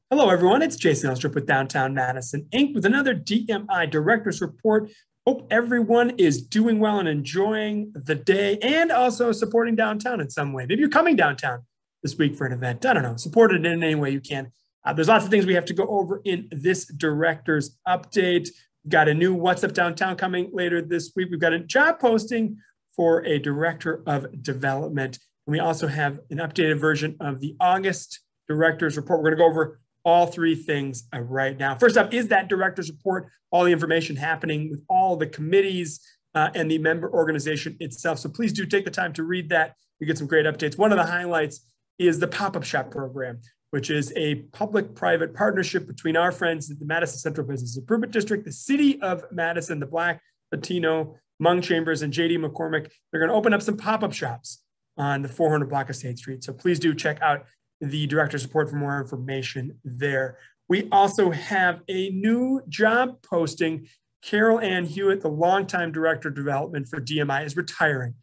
Hello, everyone. It's Jason Elstrup with Downtown Madison Inc. with another DMI Director's Report. Hope everyone is doing well and enjoying the day and also supporting downtown in some way. Maybe you're coming downtown this week for an event. I don't know. Support it in any way you can. There's lots of things we have to go over in this Director's Update. We've got a new What's Up Downtown coming later this week. We've got a job posting for a Director of Development. And we also have an updated version of the August Director's Report. We're going to go over all three things right now. First up is that director's report, all the information happening with all the committees and the member organization itself. So please do take the time to read that. You get some great updates. One of the highlights is the pop-up shop program, which is a public-private partnership between our friends at the Madison Central Business Improvement District, the City of Madison, the Black, Latino, Hmong Chambers, and JD McCormick. They're going to open up some pop-up shops on the 400 block of State Street. So please do check out the director's report for more information there. We also have a new job posting. Carol Ann Hewitt, the longtime director of development for DMI, is retiring.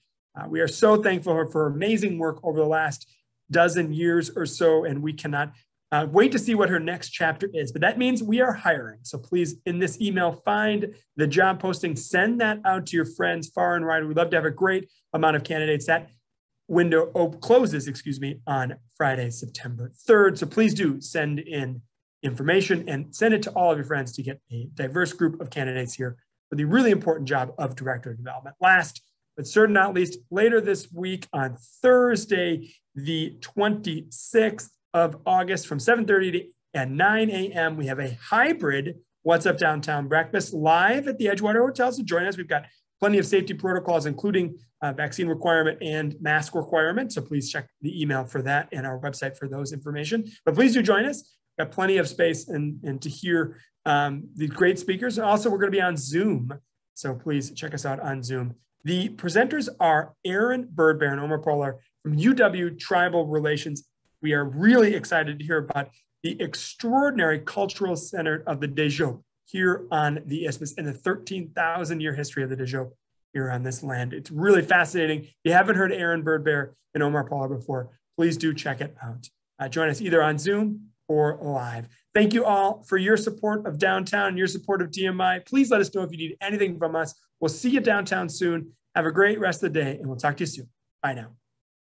We are so thankful for her amazing work over the last dozen years or so, and we cannot wait to see what her next chapter is. But that means we are hiring. So please, in this email, find the job posting, send that out to your friends far and wide. We'd love to have a great amount of candidates. That window closes, on Friday, September 3rd. So please do send in information and send it to all of your friends to get a diverse group of candidates here for the really important job of Director of Development. Last, but certainly not least, later this week on Thursday, the 26th of August from 7:30 to 9 a.m., we have a hybrid What's Up Downtown breakfast live at the Edgewater Hotel. So join us. We've got plenty of safety protocols, including vaccine requirement and mask requirement. So please check the email for that and our website for those information. But please do join us. Got plenty of space and to hear the great speakers. And also, we're going to be on Zoom. So please check us out on Zoom. The presenters are Aaron Birdbear and Omar Polar from UW Tribal Relations. We are really excited to hear about the extraordinary cultural center of the Déjeup here on the Isthmus and the 13,000-year history of the Déjeup here on this land. It's really fascinating. If you haven't heard Aaron Birdbear and Omar Polar before, please do check it out. Join us either on Zoom or live. Thank you all for your support of downtown and your support of DMI. Please let us know if you need anything from us. We'll see you downtown soon. Have a great rest of the day, and we'll talk to you soon. Bye now.